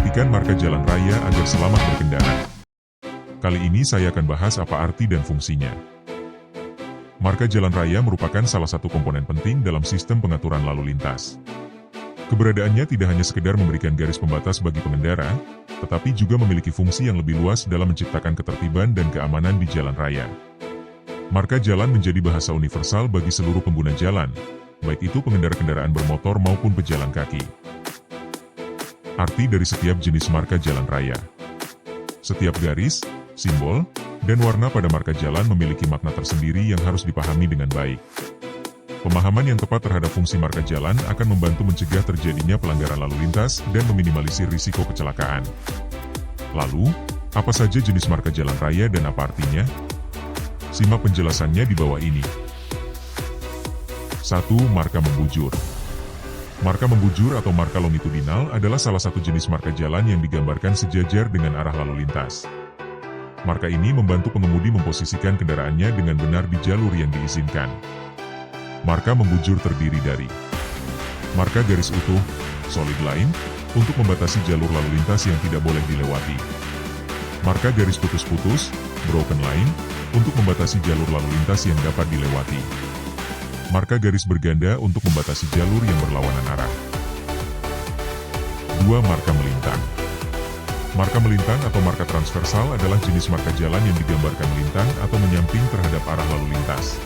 Perhatikan marka jalan raya agar selamat berkendara. Kali ini saya akan bahas apa arti dan fungsinya. Marka jalan raya merupakan salah satu komponen penting dalam sistem pengaturan lalu lintas. Keberadaannya tidak hanya sekedar memberikan garis pembatas bagi pengendara, tetapi juga memiliki fungsi yang lebih luas dalam menciptakan ketertiban dan keamanan di jalan raya. Marka jalan menjadi bahasa universal bagi seluruh pengguna jalan, baik itu pengendara kendaraan bermotor maupun pejalan kaki. Arti dari setiap jenis marka jalan raya. Setiap garis, simbol, dan warna pada marka jalan memiliki makna tersendiri yang harus dipahami dengan baik. Pemahaman yang tepat terhadap fungsi marka jalan akan membantu mencegah terjadinya pelanggaran lalu lintas dan meminimalisir risiko kecelakaan. Lalu, apa saja jenis marka jalan raya dan apa artinya? Simak penjelasannya di bawah ini. 1. Marka membujur. Marka membujur atau marka longitudinal adalah salah satu jenis marka jalan yang digambarkan sejajar dengan arah lalu lintas. Marka ini membantu pengemudi memposisikan kendaraannya dengan benar di jalur yang diizinkan. Marka membujur terdiri dari marka garis utuh, solid line, untuk membatasi jalur lalu lintas yang tidak boleh dilewati. Marka garis putus-putus, broken line, untuk membatasi jalur lalu lintas yang dapat dilewati. Marka garis berganda untuk membatasi jalur yang berlawanan arah. 2. Marka melintang. Marka melintang atau marka transversal adalah jenis marka jalan yang digambarkan melintang atau menyamping terhadap arah lalu lintas.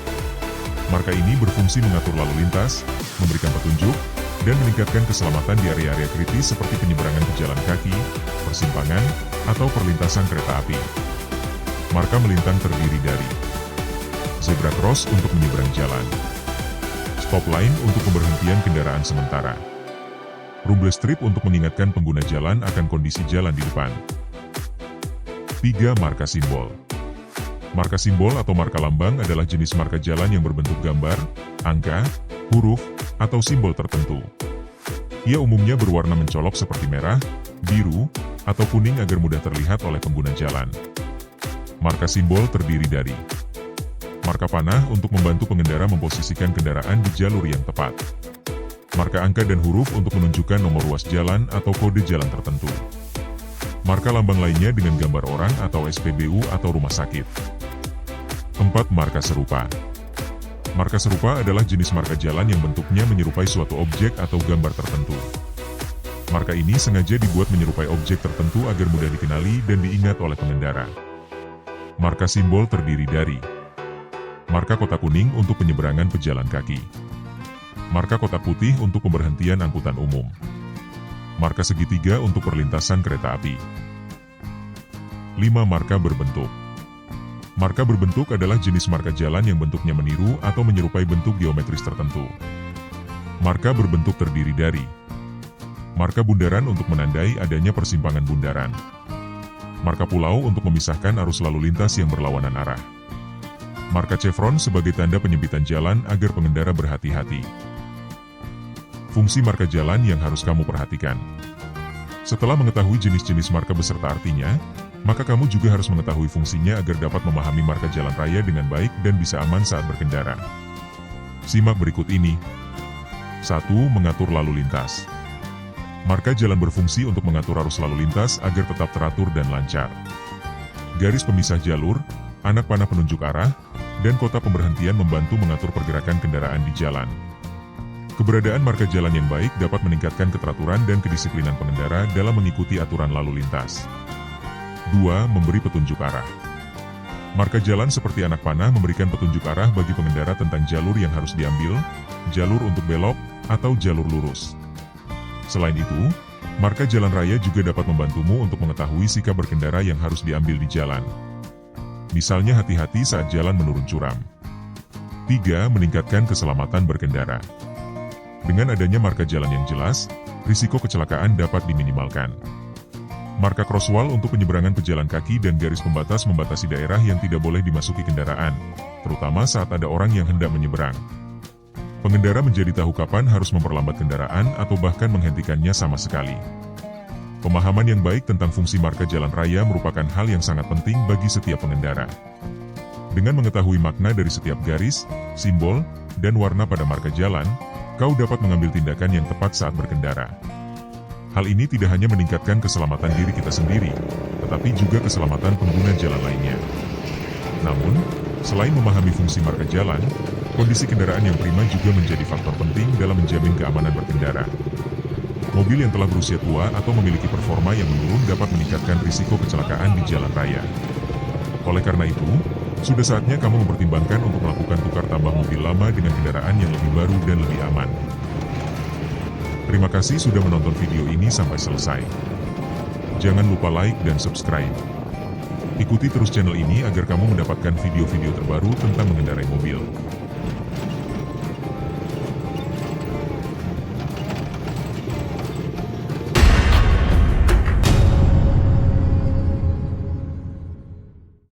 Marka ini berfungsi mengatur lalu lintas, memberikan petunjuk, dan meningkatkan keselamatan di area-area kritis seperti penyeberangan pejalan kaki, persimpangan, atau perlintasan kereta api. Marka melintang terdiri dari zebra cross untuk menyeberang jalan, stop line untuk pemberhentian kendaraan sementara, rumble strip untuk mengingatkan pengguna jalan akan kondisi jalan di depan. 3. Marka simbol. Marka simbol atau marka lambang adalah jenis marka jalan yang berbentuk gambar, angka, huruf, atau simbol tertentu. Ia umumnya berwarna mencolok seperti merah, biru, atau kuning agar mudah terlihat oleh pengguna jalan. Marka simbol terdiri dari marka panah untuk membantu pengendara memposisikan kendaraan di jalur yang tepat. Marka angka dan huruf untuk menunjukkan nomor ruas jalan atau kode jalan tertentu. Marka lambang lainnya dengan gambar orang atau SPBU atau rumah sakit. 4. Marka serupa. Marka serupa adalah jenis marka jalan yang bentuknya menyerupai suatu objek atau gambar tertentu. Marka ini sengaja dibuat menyerupai objek tertentu agar mudah dikenali dan diingat oleh pengendara. Marka simbol terdiri dari marka kotak kuning untuk penyeberangan pejalan kaki, marka kotak putih untuk pemberhentian angkutan umum, marka segitiga untuk perlintasan kereta api. 5. Marka berbentuk. Marka berbentuk adalah jenis marka jalan yang bentuknya meniru atau menyerupai bentuk geometris tertentu. Marka berbentuk terdiri dari marka bundaran untuk menandai adanya persimpangan bundaran, marka pulau untuk memisahkan arus lalu lintas yang berlawanan arah, marka chevron sebagai tanda penyempitan jalan agar pengendara berhati-hati. Fungsi marka jalan yang harus kamu perhatikan. Setelah mengetahui jenis-jenis marka beserta artinya, maka kamu juga harus mengetahui fungsinya agar dapat memahami marka jalan raya dengan baik dan bisa aman saat berkendara. Simak berikut ini. 1. Mengatur lalu lintas. Marka jalan berfungsi untuk mengatur arus lalu lintas agar tetap teratur dan lancar. Garis pemisah jalur, anak panah penunjuk arah, dan kota pemberhentian membantu mengatur pergerakan kendaraan di jalan. Keberadaan marka jalan yang baik dapat meningkatkan keteraturan dan kedisiplinan pengendara dalam mengikuti aturan lalu lintas. 2. Memberi petunjuk arah. Marka jalan seperti anak panah memberikan petunjuk arah bagi pengendara tentang jalur yang harus diambil, jalur untuk belok, atau jalur lurus. Selain itu, marka jalan raya juga dapat membantumu untuk mengetahui sikap berkendara yang harus diambil di jalan. Misalnya hati-hati saat jalan menurun curam. 3. Meningkatkan keselamatan berkendara. Dengan adanya marka jalan yang jelas, risiko kecelakaan dapat diminimalkan. Marka crosswalk untuk penyeberangan pejalan kaki dan garis pembatas membatasi daerah yang tidak boleh dimasuki kendaraan, terutama saat ada orang yang hendak menyeberang. Pengendara menjadi tahu kapan harus memperlambat kendaraan atau bahkan menghentikannya sama sekali. Pemahaman yang baik tentang fungsi marka jalan raya merupakan hal yang sangat penting bagi setiap pengendara. Dengan mengetahui makna dari setiap garis, simbol, dan warna pada marka jalan, kau dapat mengambil tindakan yang tepat saat berkendara. Hal ini tidak hanya meningkatkan keselamatan diri kita sendiri, tetapi juga keselamatan pengguna jalan lainnya. Namun, selain memahami fungsi marka jalan, kondisi kendaraan yang prima juga menjadi faktor penting dalam menjamin keamanan berkendara. Mobil yang telah berusia tua atau memiliki performa yang menurun dapat meningkatkan risiko kecelakaan di jalan raya. Oleh karena itu, sudah saatnya kamu mempertimbangkan untuk melakukan tukar tambah mobil lama dengan kendaraan yang lebih baru dan lebih aman. Terima kasih sudah menonton video ini sampai selesai. Jangan lupa like dan subscribe. Ikuti terus channel ini agar kamu mendapatkan video-video terbaru tentang mengendarai mobil.